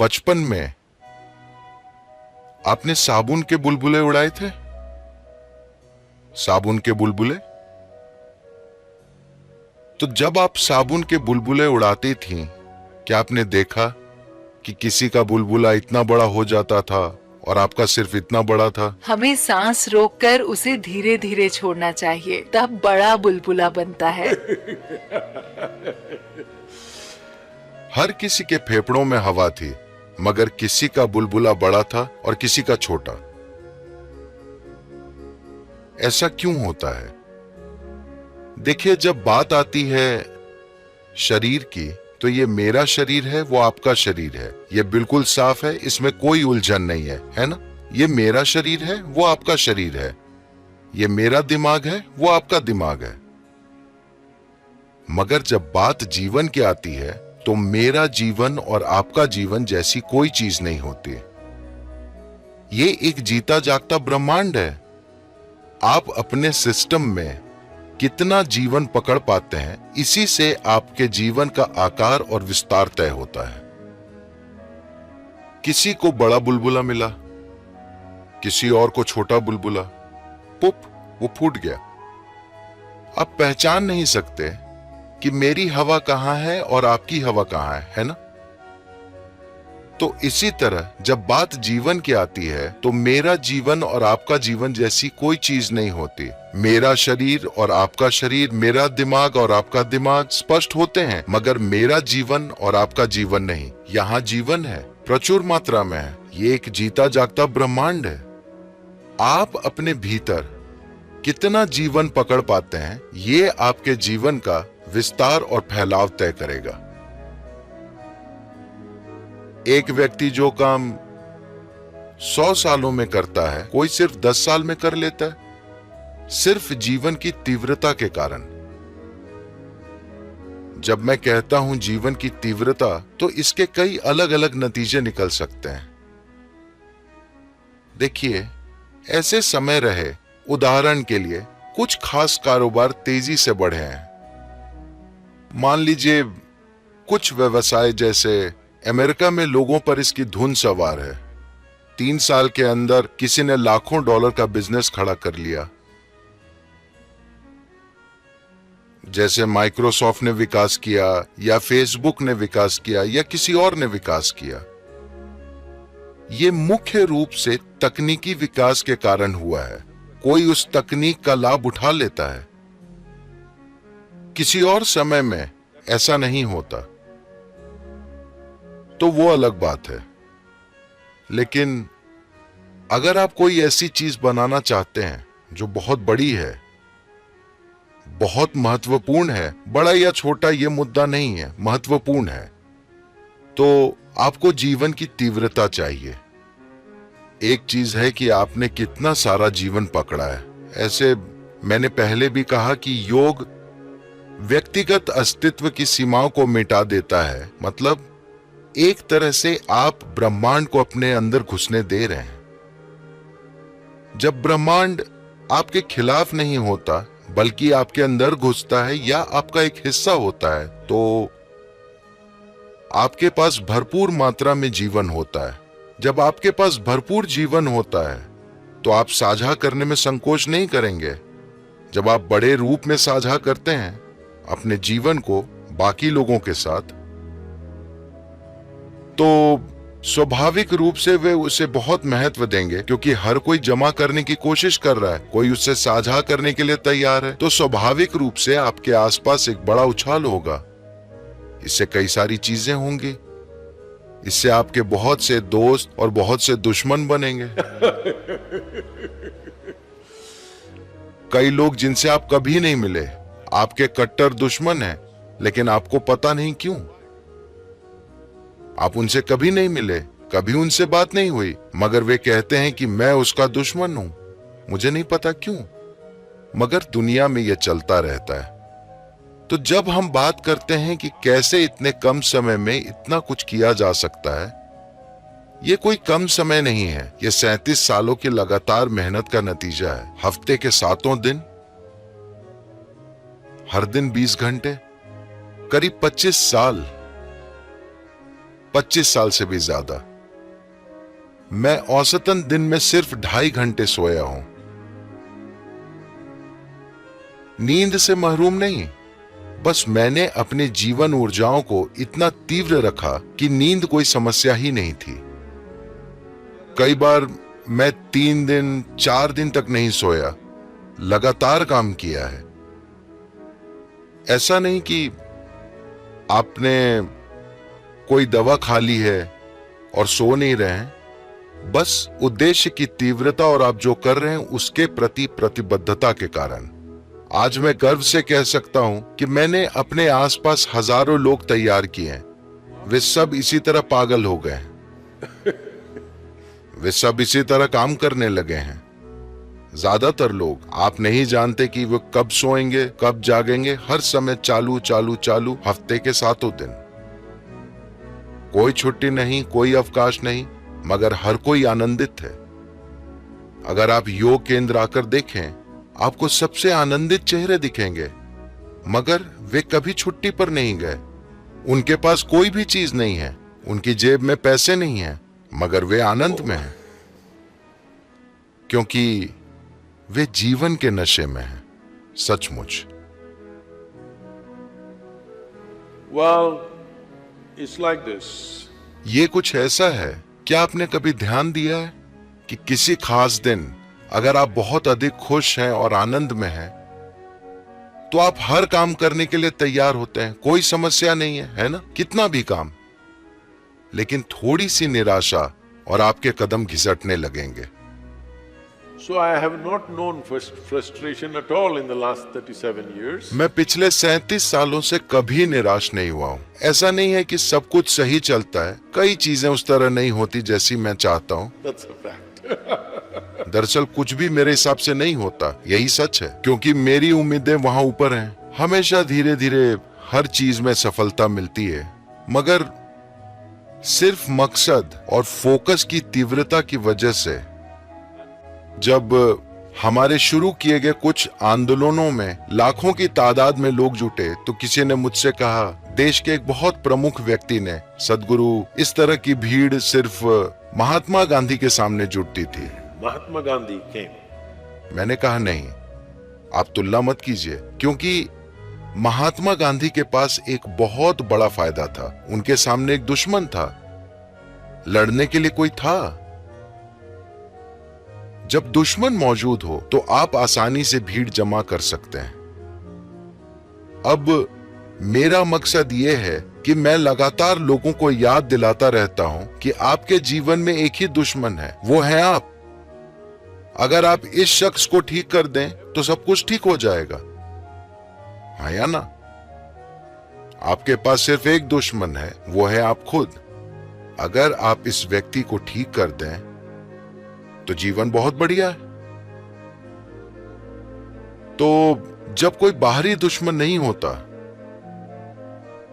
बचपन में आपने साबुन के बुलबुले उड़ाए थे? साबुन के बुलबुले? तो जब आप साबुन के बुलबुले उड़ाती थीं, क्या आपने देखा कि किसी का बुलबुला इतना बड़ा हो जाता था और आपका सिर्फ इतना बड़ा था? हमें सांस रोककर उसे धीरे धीरे छोड़ना चाहिए, तब बड़ा बुलबुला बनता है। हर किसी के फेफड़ों में हवा थी, मगर किसी का बुलबुला बड़ा था और किसी का छोटा। ऐसा क्यों होता है? देखिए, जब बात आती है शरीर की, तो ये मेरा शरीर है, वो आपका शरीर है, ये बिल्कुल साफ है, इसमें कोई उलझन नहीं है ना? ये मेरा शरीर है, वो आपका शरीर है, ये मेरा दिमाग है, वो आपका दिमाग है। मगर जब बात जीवन की आती है, तो मेरा जीवन और आपका जीवन जैसी कोई चीज नहीं होती। ये एक जीता जागता ब्रह्मांड है। आप अपने सिस्टम में कितना जीवन पकड़ पाते हैं, इसी से आपके जीवन का आकार और विस्तार तय होता है। किसी को बड़ा बुलबुला मिला, किसी और को छोटा बुलबुला, पुप, वो फूट गया। आप पहचान नहीं सकते कि मेरी हवा कहां है और आपकी हवा कहां है ना? तो इसी तरह जब बात जीवन की आती है, तो मेरा जीवन और आपका जीवन जैसी कोई चीज नहीं होती। मेरा शरीर और आपका शरीर, मेरा दिमाग और आपका दिमाग स्पष्ट होते हैं, मगर मेरा जीवन और आपका जीवन नहीं। यहाँ जीवन है, प्रचुर मात्रा में है। ये एक जीता जागता ब्रह्मांड है। आप अपने भीतर कितना जीवन पकड़ पाते हैं, ये आपके जीवन का विस्तार और फैलाव तय करेगा। एक व्यक्ति जो काम 100 सालों में करता है, कोई सिर्फ 10 साल में कर लेता है, सिर्फ जीवन की तीव्रता के कारण। जब मैं कहता हूं जीवन की तीव्रता, तो इसके कई अलग अलग नतीजे निकल सकते हैं। देखिए, ऐसे समय रहे, उदाहरण के लिए कुछ खास कारोबार तेजी से बढ़े हैं। मान लीजिए कुछ व्यवसाय, जैसे अमेरिका में लोगों पर इसकी धुन सवार है। 3 साल के अंदर किसी ने लाखों डॉलर का बिजनेस खड़ा कर लिया। जैसे माइक्रोसॉफ्ट ने विकास किया, या फेसबुक ने विकास किया, या किसी और ने विकास किया। ये मुख्य रूप से तकनीकी विकास के कारण हुआ है। कोई उस तकनीक का लाभ उठा लेता है। किसी और समय में ऐसा नहीं होता, तो वो अलग बात है। लेकिन अगर आप कोई ऐसी चीज बनाना चाहते हैं जो बहुत बड़ी है, बहुत महत्वपूर्ण है, बड़ा या छोटा ये मुद्दा नहीं है, महत्वपूर्ण है, तो आपको जीवन की तीव्रता चाहिए। एक चीज है कि आपने कितना सारा जीवन पकड़ा है। ऐसे मैंने पहले भी कहा कि योग व्यक्तिगत अस्तित्व की सीमाओं को मिटा देता है। मतलब एक तरह से आप ब्रह्मांड को अपने अंदर घुसने दे रहे हैं। जब ब्रह्मांड आपके खिलाफ नहीं होता, बल्कि आपके अंदर घुसता है या आपका एक हिस्सा होता है, तो आपके पास भरपूर मात्रा में जीवन होता है। जब आपके पास भरपूर जीवन होता है, तो आप साझा करने में संकोच नहीं करेंगे। जब आप बड़े रूप में साझा करते हैं अपने जीवन को बाकी लोगों के साथ, तो स्वाभाविक रूप से वे उसे बहुत महत्व देंगे, क्योंकि हर कोई जमा करने की कोशिश कर रहा है, कोई उससे साझा करने के लिए तैयार है। तो स्वाभाविक रूप से आपके आसपास एक बड़ा उछाल होगा। इससे कई सारी चीजें होंगी। इससे आपके बहुत से दोस्त और बहुत से दुश्मन बनेंगे। कई लोग जिनसे आप कभी नहीं मिले, आपके कट्टर दुश्मन हैं, लेकिन आपको पता नहीं क्यों। आप उनसे कभी नहीं मिले, कभी उनसे बात नहीं हुई, मगर वे कहते हैं कि मैं उसका दुश्मन हूं। मुझे नहीं पता क्यों, मगर दुनिया में यह चलता रहता है। तो जब हम बात करते हैं कि कैसे इतने कम समय में इतना कुछ किया जा सकता है, ये कोई कम समय नहीं है। ये 37 सालों की लगातार मेहनत का नतीजा है। हफ्ते के 7 दिन, हर दिन 20 घंटे, करीब 25 साल। 25 साल से भी ज्यादा। मैं औसतन दिन में सिर्फ 2.5 घंटे सोया हूं। नींद से महरूम नहीं, बस मैंने अपने जीवन ऊर्जाओं को इतना तीव्र रखा कि नींद कोई समस्या ही नहीं थी। कई बार मैं 3 दिन 4 दिन तक नहीं सोया, लगातार काम किया है। ऐसा नहीं कि आपने कोई दवा खा ली है और सो नहीं रहे हैं, बस उद्देश्य की तीव्रता और आप जो कर रहे हैं उसके प्रति प्रतिबद्धता के कारण। आज मैं गर्व से कह सकता हूं कि मैंने अपने आसपास हजारों लोग तैयार किए हैं। वे सब इसी तरह पागल हो गए हैं। वे सब इसी तरह काम करने लगे हैं। ज्यादातर लोग आप नहीं जानते कि वो कब सोएंगे, कब जागेंगे, हर समय चालू चालू चालू, हफ्ते के 7 दिन। कोई छुट्टी नहीं, कोई अवकाश नहीं, मगर हर कोई आनंदित है। अगर आप योग केंद्र आकर देखें, आपको सबसे आनंदित चेहरे दिखेंगे, मगर वे कभी छुट्टी पर नहीं गए। उनके पास कोई भी चीज नहीं है, उनकी जेब में पैसे नहीं है, मगर वे आनंद में हैं, क्योंकि वे जीवन के नशे में हैं। सचमुच। Well, it's like this. ये कुछ ऐसा है, क्या आपने कभी ध्यान दिया है कि किसी खास दिन अगर आप बहुत अधिक खुश हैं और आनंद में हैं, तो आप हर काम करने के लिए तैयार होते हैं, कोई समस्या नहीं है ना? कितना भी काम। लेकिन थोड़ी सी निराशा और आपके कदम घिसटने लगेंगे। So I have not known frustration at all in the last 37 years. मैं पिछले 37 सालों से कभी निराश नहीं हुआ हूँ। ऐसा नहीं है कि सब कुछ सही चलता है, कई चीजें उस तरह नहीं होती जैसी मैं चाहता हूँ। That's a fact. दरअसल कुछ भी मेरे हिसाब से नहीं होता, यही सच है, क्योंकि मेरी उम्मीदें वहां ऊपर हैं। हमेशा धीरे धीरे हर चीज में सफलता मिलती है, मगर सिर्फ मकसद और फोकस की तीव्रता की वजह से। जब हमारे शुरू किए गए कुछ आंदोलनों में लाखों की तादाद में लोग जुटे, तो किसी ने मुझसे कहा, देश के एक बहुत प्रमुख व्यक्ति ने, सदगुरु, इस तरह की भीड़ सिर्फ महात्मा गांधी के सामने जुटती थी। Mahatma Gandhi came. मैंने कहा, नहीं, आप तुलना मत कीजिए, क्योंकि महात्मा गांधी के पास एक बहुत बड़ा फायदा था। उनके सामने एक दुश्मन था, लड़ने के लिए कोई था। जब दुश्मन मौजूद हो तो आप आसानी से भीड़ जमा कर सकते हैं। अब मेरा मकसद यह है कि मैं लगातार लोगों को याद दिलाता रहता हूं कि आपके जीवन में एक ही दुश्मन है, वो है आप। अगर आप इस शख्स को ठीक कर दें तो सब कुछ ठीक हो जाएगा, हाँ या ना? आपके पास सिर्फ एक दुश्मन है, वो है आप खुद। अगर आप इस व्यक्ति को ठीक कर दें तो जीवन बहुत बढ़िया है। तो जब कोई बाहरी दुश्मन नहीं होता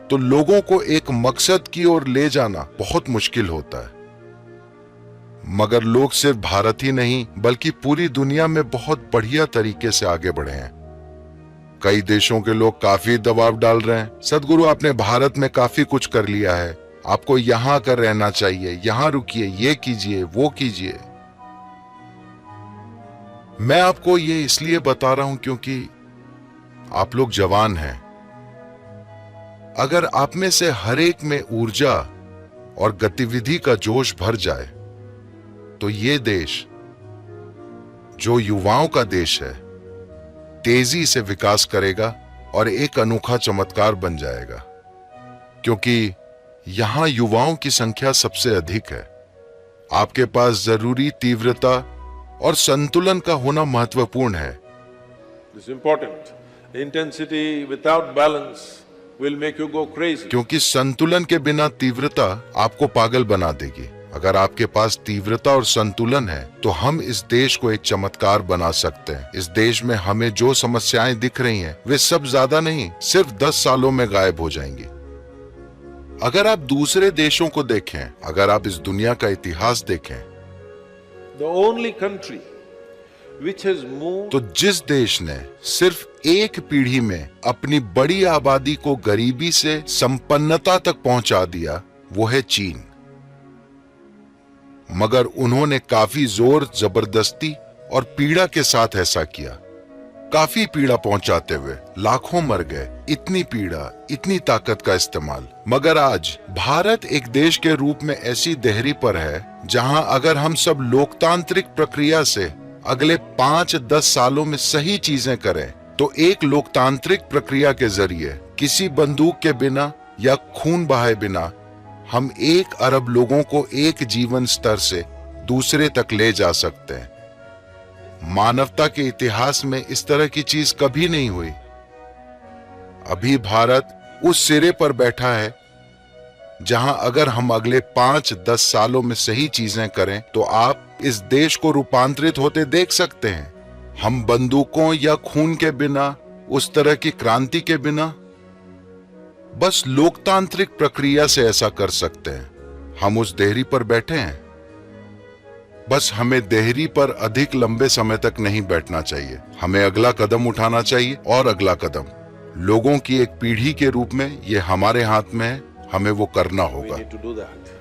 तो लोगों को एक मकसद की ओर ले जाना बहुत मुश्किल होता है। मगर लोग सिर्फ भारत ही नहीं बल्कि पूरी दुनिया में बहुत बढ़िया तरीके से आगे बढ़े हैं। कई देशों के लोग काफी दबाव डाल रहे हैं, सदगुरु आपने भारत में काफी कुछ कर लिया है, आपको यहां कर रहना चाहिए, यहां रुकिए, ये कीजिए, वो कीजिए। मैं आपको ये इसलिए बता रहा हूं क्योंकि आप लोग जवान हैं। अगर आप में से हर एक में ऊर्जा और गतिविधि का जोश भर जाए तो ये देश, जो युवाओं का देश है, तेजी से विकास करेगा और एक अनोखा चमत्कार बन जाएगा, क्योंकि यहां युवाओं की संख्या सबसे अधिक है। आपके पास जरूरी तीव्रता और संतुलन का होना महत्वपूर्ण है। It's important. Intensity without balance will make you go crazy. क्योंकि संतुलन के बिना तीव्रता आपको पागल बना देगी। अगर आपके पास तीव्रता और संतुलन है तो हम इस देश को एक चमत्कार बना सकते हैं। इस देश में हमें जो समस्याएं दिख रही हैं, वे सब ज्यादा नहीं, सिर्फ 10 सालों में गायब हो जाएंगी। अगर आप दूसरे देशों को देखें, अगर आप इस दुनिया का इतिहास देखें, The only country which has moved तो जिस देश ने सिर्फ एक पीढ़ी में अपनी बड़ी आबादी को गरीबी से संपन्नता तक पहुंचा दिया, वो है चीन। मगर उन्होंने काफी जोर जबरदस्ती और पीड़ा के साथ ऐसा किया, काफी पीड़ा पहुंचाते हुए लाखों मर गए। इतनी पीड़ा, इतनी ताकत का इस्तेमाल। मगर आज भारत एक देश के रूप में ऐसी देहरी पर है जहां अगर हम सब लोकतांत्रिक प्रक्रिया से अगले 5-10 सालों में सही चीजें करें तो एक लोकतांत्रिक प्रक्रिया के जरिए किसी बंदूक के बिना या खून बहाए बिना हम 1 अरब लोगों को एक जीवन स्तर से दूसरे तक ले जा सकते हैं। मानवता के इतिहास में इस तरह की चीज कभी नहीं हुई। अभी भारत उस सिरे पर बैठा है जहां अगर हम अगले 5-10 सालों में सही चीजें करें तो आप इस देश को रूपांतरित होते देख सकते हैं। हम बंदूकों या खून के बिना, उस तरह की क्रांति के बिना, बस लोकतांत्रिक प्रक्रिया से ऐसा कर सकते हैं। हम उस देहरी पर बैठे हैं। बस हमें देहरी पर अधिक लंबे समय तक नहीं बैठना चाहिए। हमें अगला कदम उठाना चाहिए और अगला कदम। लोगों की एक पीढ़ी के रूप में ये हमारे हाथ में है, हमें वो करना We होगा। need to do that.